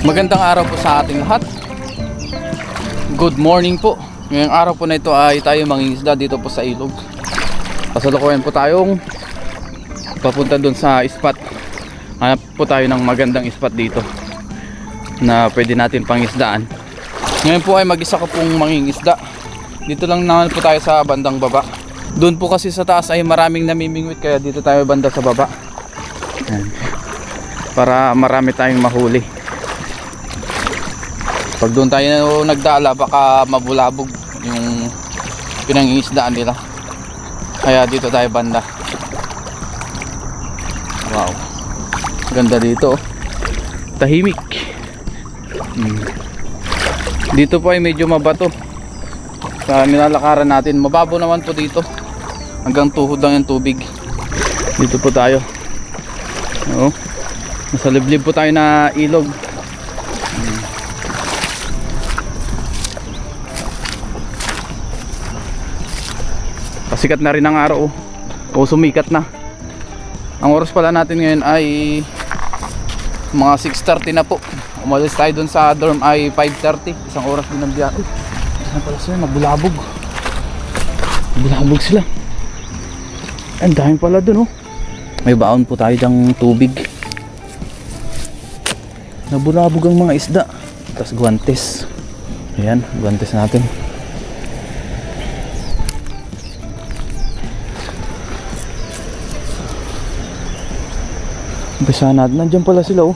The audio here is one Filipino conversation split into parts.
Magandang araw po sa ating lahat. Good morning po. Ngayong araw po na ito ay tayo mangingisda dito po sa ilog. Kasalukuyan po tayong papunta dun sa spot. Hanap po tayo ng magandang spot dito na pwede natin pangisdaan. Ngayon po ay mag-isa ko pong mangingisda. Dito lang naman po tayo sa bandang baba. Doon po kasi sa taas ay maraming namimingwit, kaya dito tayo banda sa baba. Ayan. Para marami tayong mahuli. Pag doon tayo nagdala, baka mabulabog yung pinangingisdaan nila. Kaya dito tayo banda. Wow, ganda dito, tahimik. Dito po ay medyo mabato sa nilalakaran natin. Mababaw naman po dito, hanggang tuhod lang yung tubig. Dito po tayo. Nasa liblib po tayo na ilog. Sikat na rin ang araw, o sumikat na. Ang oras pala natin ngayon ay mga 6:30 na po. Umalis tayo dun sa dorm ay 5:30. Isang oras din ang biyahe. Saan pala sila? Nagbulabog. Nagbulabog sila. Ang dami pala dun, oh. May baon po tayo dyang tubig. Nagbulabog ang mga isda. Tapos guwantes. Ayan, guwantes natin. Umpisa natin. Nandiyan pala sila, oh.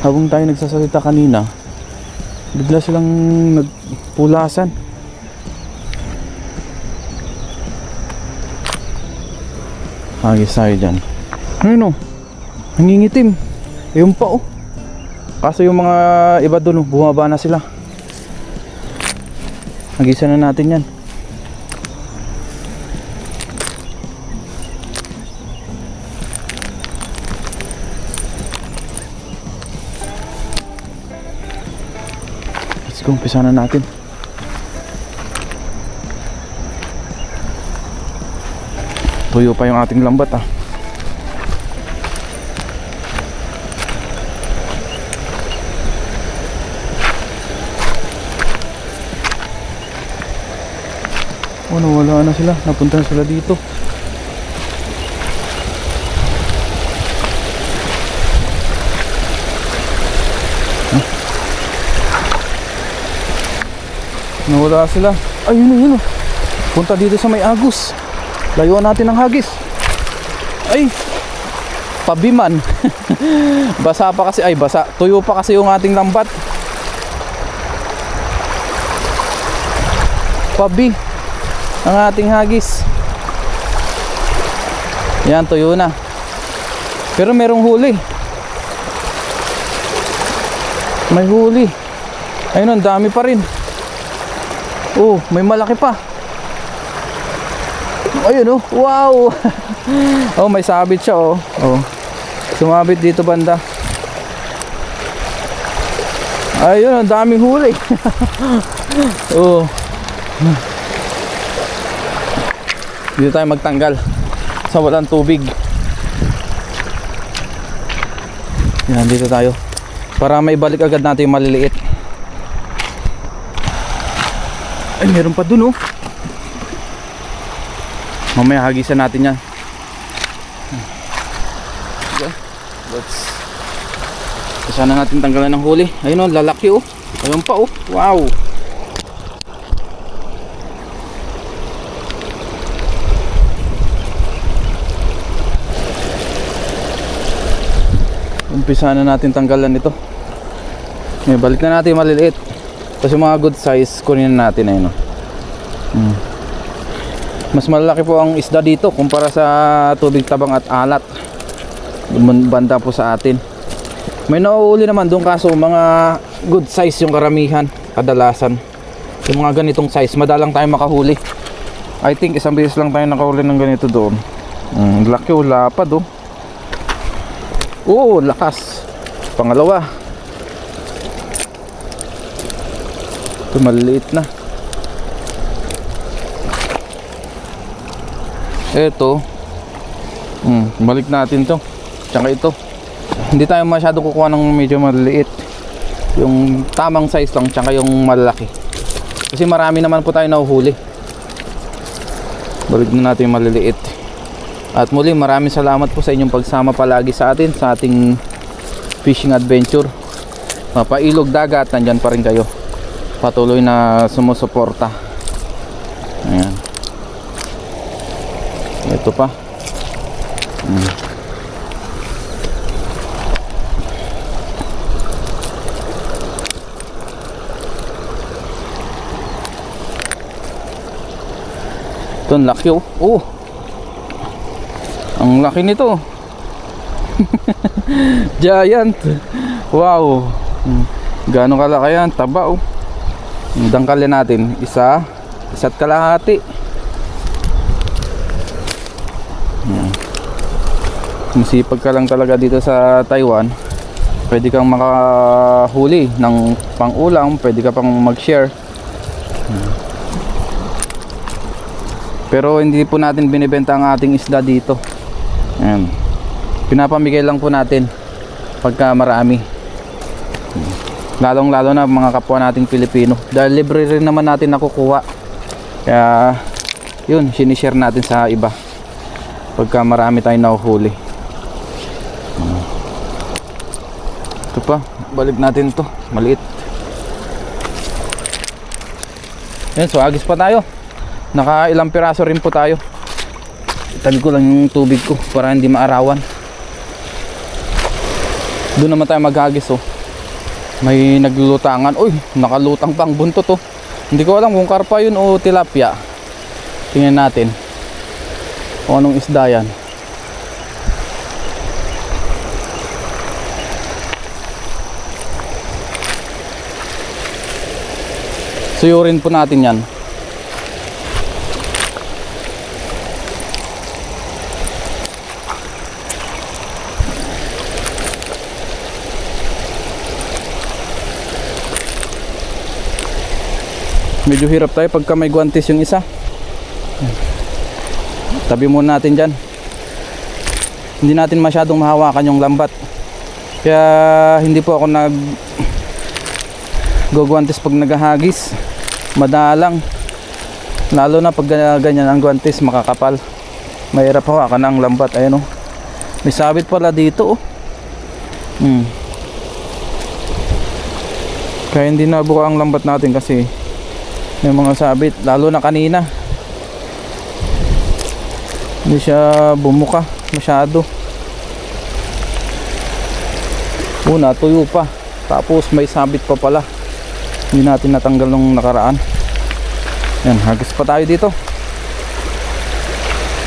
Habang tayo nagsasalita kanina, bigla silang nagpulasan. Hagis tayo dyan. Ayun, oh. Nangingitim. Ayun pa, oh. Kaso yung mga iba dun, oh, bumaba na sila. Hagisan na natin yan. Umpisa na natin. Tuyo pa yung ating lambat, ah. Oh, nawala na sila. Napunta na sila dito. Nawala sila. Ayun, yun. Punta dito sa may agos. Layuan natin ang hagis. Ay, pabiman. Basa pa kasi. Ay, basa. Tuyo pa kasi yung ating lambat. Pabi ang ating hagis. Yan, tuyo na. Pero merong huli. May huli. Ayun, ang dami pa rin. Oh, may malaki pa. Ayun, oh. Wow. Oh, may sabit siya, oh. Oh. Sumabit dito banda. Ayun, ang daming huli. Oh. Dito tayo magtanggal sa walang tubig. Yan, dito tayo. Para may balik agad natin yung maliliit. Ay, meron pa dun, oh. Mamaya hagisan natin yan. Okay. Sana natin tanggalan ng huli. Ayun, oh, lalaki, oh. Ayun pa, oh. Wow. Umpisa na natin tanggalan ito. May balik na natin maliliit. Kasi mga good size, kunin natin, ayun, oh. Mas malaki po ang isda dito kumpara sa tubig tabang at alat. Banda po sa atin. May nauuli naman doon, kaso mga good size yung karamihan, kadalasan. Yung mga ganitong size, madalang tayo makahuli. I think isang beses lang tayo nakahuli ng ganito doon. Laki, oh, lapad, oh. Oo, lakas. Pangalawa. Ito maliliit na. Ito, balik natin to. Tsaka ito. Hindi tayo masyado kukuha ng medyo maliliit. Yung tamang size lang, tsaka yung malaki. Kasi marami naman po tayo nahuhuli. Balik na natin yung maliliit. At muli, maraming salamat po sa inyong pagsama palagi sa atin, sa ating fishing adventure. Mapailog dagat, nandyan pa rin kayo. Patuloy na sumusuporta. Ayan. Ito pa. Ito, ang laki oh. Oh. Ang laki nito. Giant. Wow. Gaano kalaki yan? Taba oh. Dangkalin natin. Isa't kalahati. Masipag ka lang talaga dito sa Taiwan. Pwede kang makahuli ng pang-ulam. Pwede ka pang mag-share. Pero hindi po natin binibenta ang ating isda dito. Ayan. Pinapamigay lang po natin pagka marami. Lalong lalo na mga kapwa nating Pilipino. Dahil libre rin naman natin nakukuha. Kaya yun, sinishare natin sa iba pagka marami tayong nahuhuli. Ito pa, balik natin to. Maliit. Yan, so agis pa tayo. Naka ilang piraso rin po tayo. Itabi ko lang yung tubig ko para hindi maarawan. Doon naman tayo maghagis oh. May naglulutangan. Uy, nakalutang pa ang buntot oh. Hindi ko alam kung karpa yun o tilapia. Tingnan natin kung anong isda yan. Suyurin po natin yan. Medyo hirap tayo pagka may guantes yung isa. Tabi muna natin dyan. Hindi natin masyadong mahawakan yung lambat. Kaya hindi po ako guantes pag naghahagis. Madalang. Lalo na pag ganyan ang guantes makakapal. Mahirap hawakan ang lambat. Ayan oh. May sabit pala dito oh. Kaya hindi nabuka ang lambat natin kasi may mga sabit, lalo na kanina hindi siya bumuka masyado. Una tuyo pa, tapos may sabit pa pala, hindi natin natanggal nung nakaraan. Yan, hagis pa tayo dito.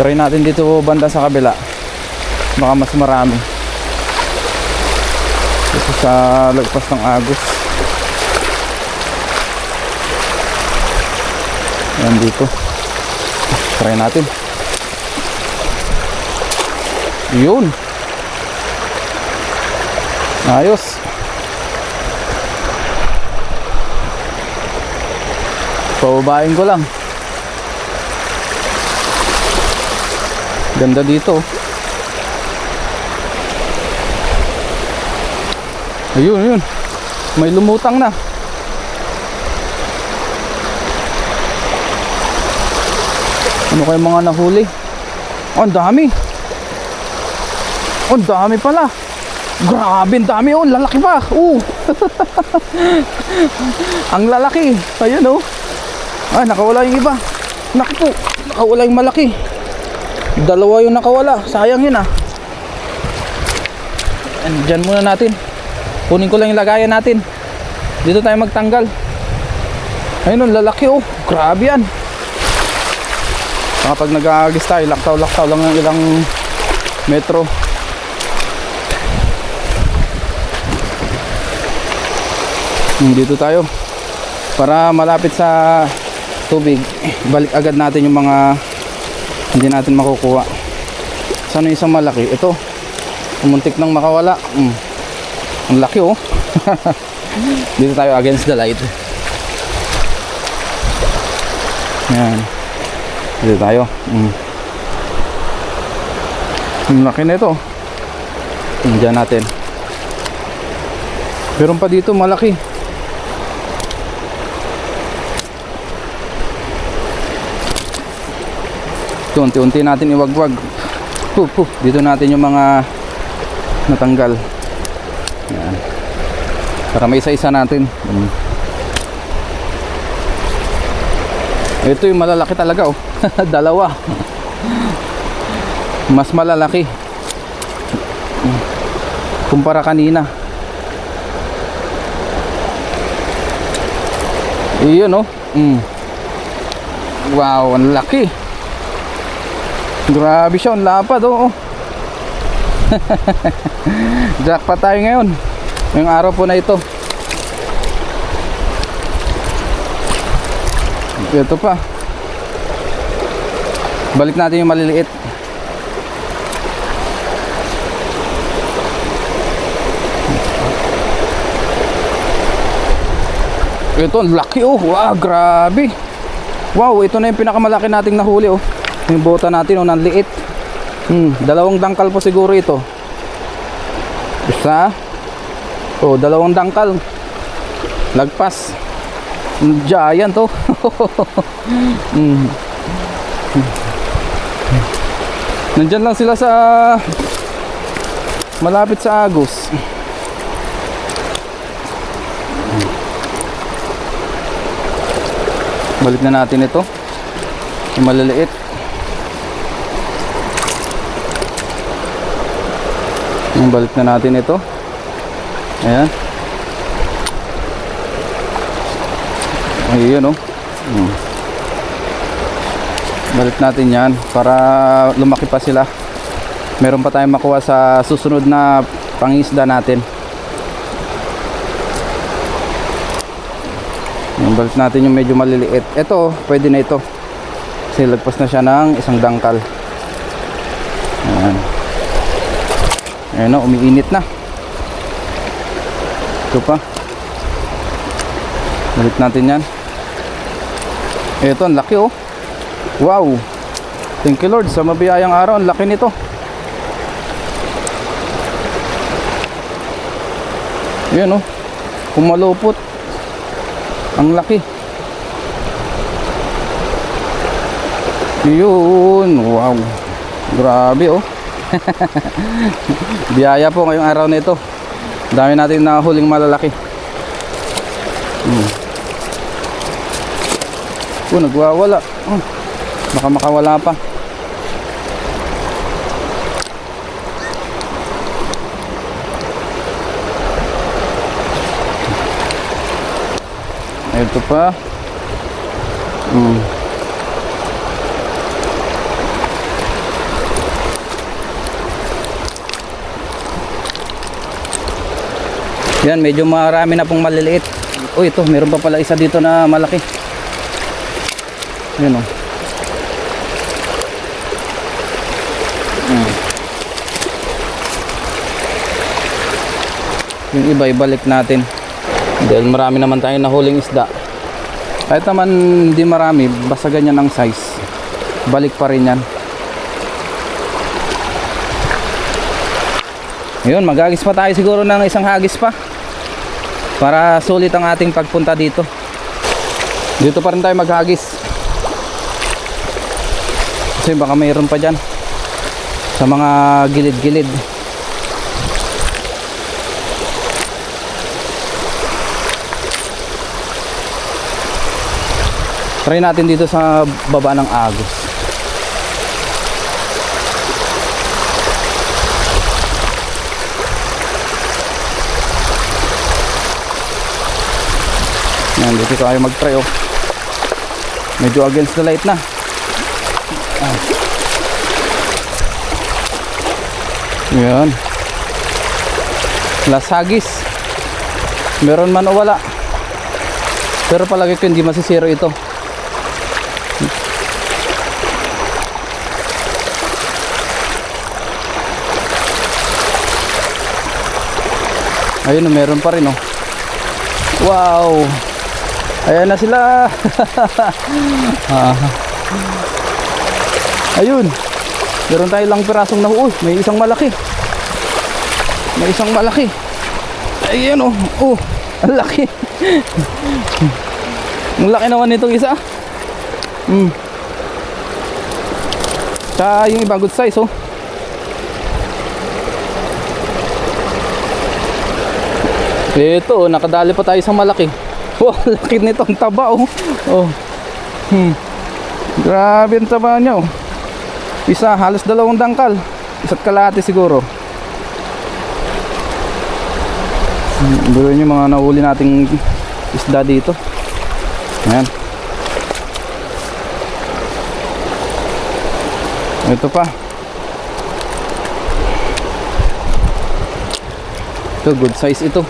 Try natin dito banda sa kabila, baka mas marami ito sa lagpas ng agos. Yan dito. Try natin. Yun. Ayos. Pababain ko lang. Ganda dito. Ayun, ayun. May lumutang na. Ano kayo mga nahuli? Oh, ang dami. Oh, ang dami pala. Grabe, ang dami. Oh, lalaki pa. Ang lalaki. Ayun oh. Ah, nakawala yung iba. Naku po, nakawala yung malaki. Dalawa yung nakawala. Sayang yun ah. Diyan muna natin. Kunin ko lang yung lagayan natin. Dito tayo magtanggal. Ayun oh, lalaki oh. Grabe yan. Kapag nag-aagis tayo, laktaw-laktaw lang ng ilang metro. Dito tayo para malapit sa tubig. Balik agad natin yung mga hindi natin makukuha. Saan yung isang malaki? Ito, umuntik nang makawala. Ang laki oh. Dito tayo against the light. Yan. Dito tayo. Ang laki na ito. Tingnan natin. Meron pa dito malaki. Ito, unti-unti natin iwagwag. Dito natin yung mga natanggal. Yan. Para may isa-isa natin. Ito yung malalaki talaga oh. Dalawa. Mas malalaki kumpara kanina. Iyon oh. Wow, ang laki. Grabe siya, ang lapad oh. Jackpot tayo ngayon. Ngayong araw po na ito. Ito pa. Balik natin yung maliliit. Ito, ang laki oh. Wow, grabe. Wow, ito na yung pinakamalaki nating nahuli oh. Yung bota natin oh, ang liit. Dalawang dangkal po siguro ito. Isa. Oh, dalawang dangkal. Lagpas. Giant to. Nandyan lang sila sa malapit sa Agos. Balik na natin ito. Yung maliliit. Balik na natin ito. Ayan. Ayun oh. Balik natin yan para lumaki pa sila. Meron pa tayong makuha sa susunod na pangisda natin. Balik natin yung medyo maliliit. Ito, pwede na ito. Kasi lagpas na siya ng isang dangkal. Ayan. Ayan o, umiinit na. Ito pa. Balik natin yan. Ito, ang laki oh. Wow. Thank you Lord sa mabiyayang araw. Ang laki nito. Ayan oh. Kumalupot. Ang laki. Yun. Wow. Grabe oh. Biyaya po ngayong araw na ito. Dami natin nahuling malalaki. Nagwawala. Baka makawala pa. Ito pa. Yan, medyo marami na pong maliliit. Oh, ito, meron pa pala isa dito na malaki. Yan oh. Yung iba ibalik natin. Dahil marami naman tayong nahuling isda. Kahit naman hindi marami, basta ganyan ang size, balik pa rin yan. Yun, maghagis pa tayo siguro ng isang hagis pa para sulit ang ating pagpunta dito. Dito pa rin tayo maghagis kasi baka mayroon pa dyan sa mga gilid-gilid. Try natin dito sa baba ng Agos. Yan, dito tayo mag-try oh. Medyo against the light na. Yan. Last hagis. Meron man o wala. Pero palagi ko hindi masisiro ito. Ayun, meron pa rin oh. Wow. Ayan na sila. Ayun. Meron tayo lang pirasong nahuoy. May isang malaki. May isang malaki. Ayan oh. Oh, ang laki. Ang laki naman nitong isa. Tsaka yung iba good size oh. Ito oh, nakadali pa tayo sa malaki. Wow, laki nito, ang taba oh. Oh. Grabe ang taba niya oh. Isa, halos 2 dangkal. Isa't kalahati siguro. Biro nyo mga nahuli nating isda dito. Ayan. Ito pa. Ito, good size ito.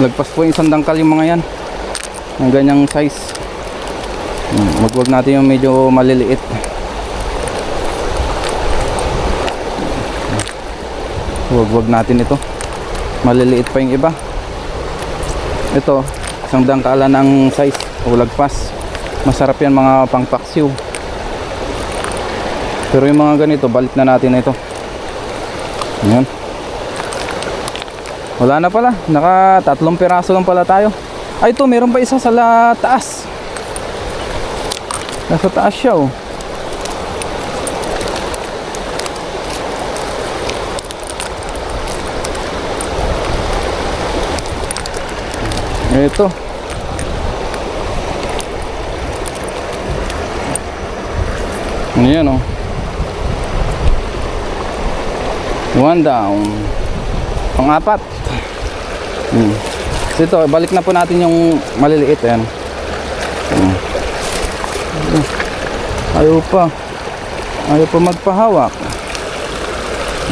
Lagpas po yung 1 dangkal yung mga yan. Ang ganyang size. Magwag natin yung medyo maliliit. Wag natin ito. Maliliit pa yung iba. Ito, 1 dangkala ng size o lagpas. Masarap yan mga pangpaksiw. Pero yung mga ganito, balik na natin ito. Ayan. Wala na pala. Naka 3 piraso lang pala tayo. Ay, ito, meron pa isa sa taas. Nasa taas siya oh. Ito. Ayan oh. 1 down. Pang-4. So ito, balik na po natin yung maliliit. Ayan. Ayaw pa magpahawak.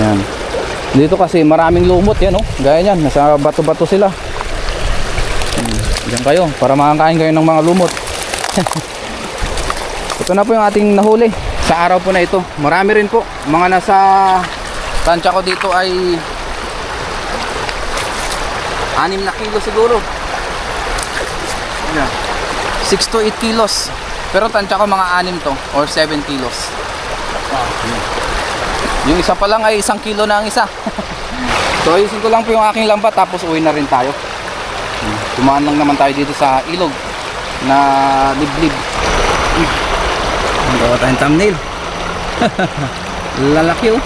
Ayan. Dito kasi maraming lumot yan oh. Gaya nyan, nasa bato-bato sila. Diyan kayo para makakain kayo ng mga lumot. Ito na po yung ating nahuli sa araw po na ito. Marami rin po. Mga nasa tansya ko dito ay 6 na kilo siguro. 6 to 8 kilos. Pero tansya ko mga 6 to or 7 kilos. Yung isa pa lang ay 1 kilo na ang isa. So ayusin ko lang po yung aking lambat tapos uwi na rin tayo. Tumaan lang naman tayo dito sa ilog na liblib. Gawa tayong thumbnail. Lalaki oh.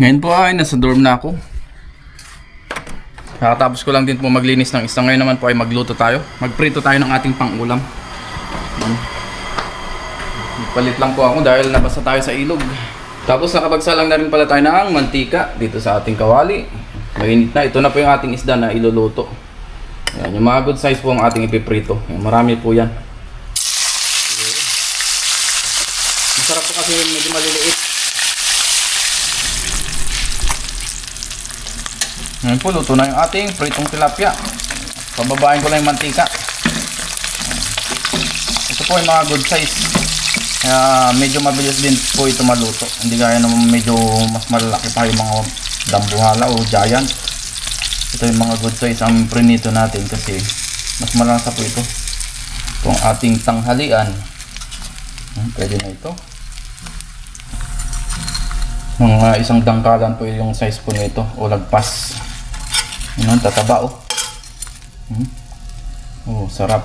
Ngayon po ay nasa dorm na ako. Kakatapos ko lang din po maglinis ng isang. Ngayon naman po ay magluto tayo. Magprito tayo ng ating pang-ulam. Palit lang po ako dahil nabasa tayo sa ilog. Tapos nakapagsalang na rin pala tayo ng mantika dito sa ating kawali. Mainit na. Ito na po yung ating isda na iluluto. Yan, yung mga good size po ang ating ipiprito. Yan, marami po yan. Masarap po kasi medyo maliliit. Ngayon po, luto na yung ating pritong tilapia. Pababain ko lang yung mantika. Ito po yung mga good size. Kaya medyo mabilis din po ito maluto. Hindi gaya naman medyo mas malalaki pa yung mga dambuhala o giant. Ito yung mga good size ang prinito natin kasi mas malasa po ito. Itong ating tanghalian. Pwede na ito. Mga 1 dangkalan po yung size po nito o lagpas. Yun, tataba oh. Oh, sarap.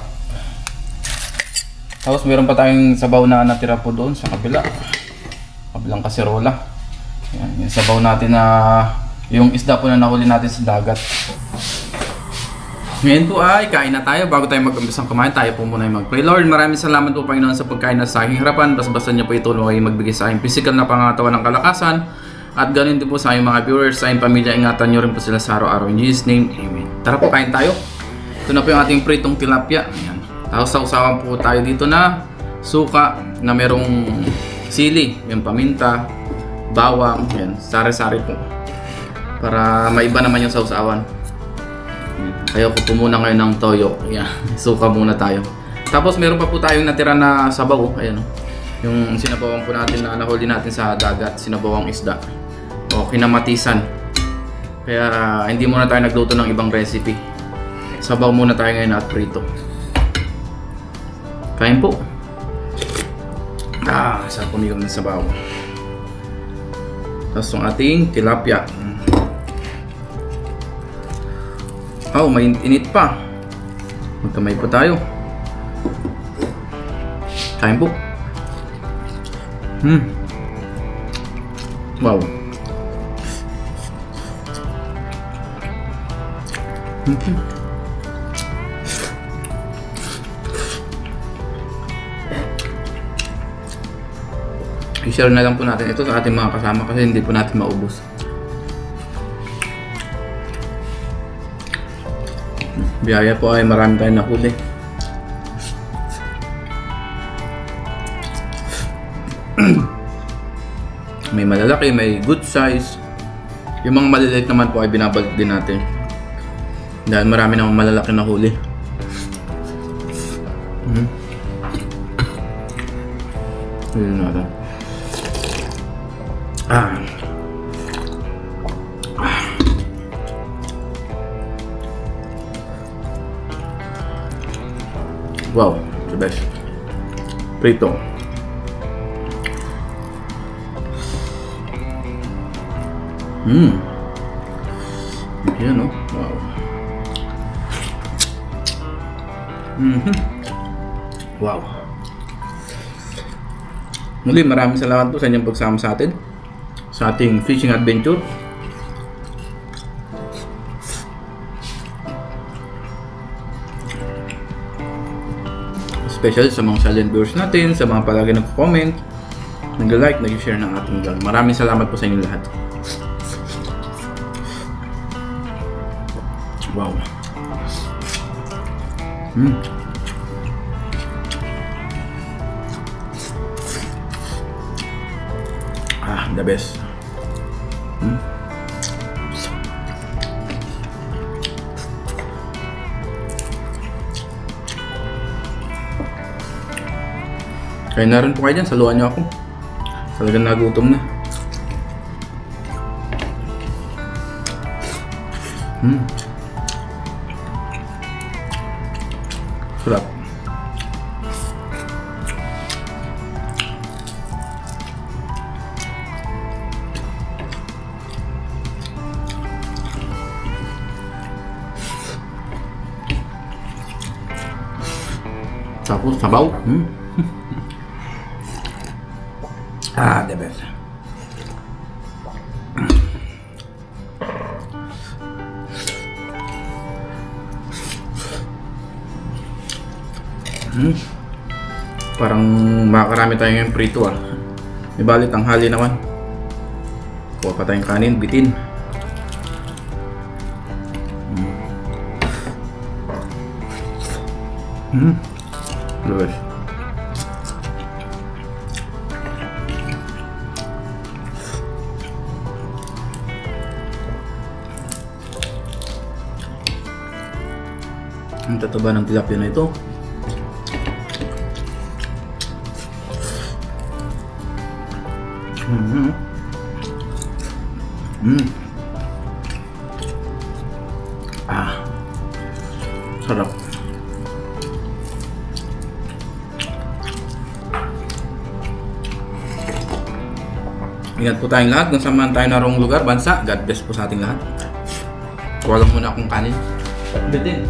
Tapos meron pa tayong sabaw na natira po doon sa kabilang kaserola. Yan, yung sabaw natin na yung isda po na nahuli natin sa dagat. Ngayon po ay kain na tayo. Bago tayo mag-umpisang kumain, tayo po muna yung mag-pray. Lord, maraming salamat po Panginoon sa pagkain na sa aking harapan. Basta niyo po itulong ay magbigay sa aking physical na pangatawan ng kalakasan. At ganun din po sa aking mga viewers, sa aking pamilya, ingatan nyo rin po sila sa araw-araw. In Jesus' name, Amen. Tara po, kain tayo. Ito na po yung ating pritong tilapia. Ayan. Tapos sausawan po tayo dito na suka na merong sili, yung paminta, bawang, yan, sari-sari po. Para maiba naman yung sausawan. Kaya ko po muna ngayon ng toyo. Ayan, suka muna tayo. Tapos meron pa po tayong natira na sabaw. Ayan, yung sinabawang po natin na nahuli natin sa dagat, sinabawang isda. O kinamatisan. Kaya hindi muna tayo nagluto ng ibang recipe. Sabaw muna tayo ngayon at prito. Kain po. Sarap pumigam ng sabaw. Tapos yung ating tilapia. Oh, may init pa. Magkamay po tayo. Kain po. Wow. I-share na lang po natin ito sa ating mga kasama kasi hindi po natin maubos. Biyaya po ay marami tayong nahuli. May malalaki, may good size. Yung mga maliliit naman po ay binabalik din natin. Dahil marami namang malalaki na huli. Yun na lang. Wow, the best. Prito. Yan, no? Wow. Wow. Muli, maraming salamat po sa inyong pagsama sa atin sa ating fishing adventure. Especially sa mga silent viewers natin, sa mga palagi nag-comment, nag-like, nag-share ng ating vlog. Maraming salamat po sa inyong lahat. Wow. The best. Kaya na rin po kayo dyan, saluhan nyo ako. Talagang nagutom na. Sarap. Tapos sabaw. The best. Parang makakarami tayo ngayong prito ah. May balit ang hali naman. Kuha pa tayong kanin, bitin. Lewis. Ang tataba ng tilapia na ito. Sarap. Ingat po tayong lahat kung saan tayo narong lugar, bansa. God bless po sa ating lahat. Walang muna akong kanin. Bitin.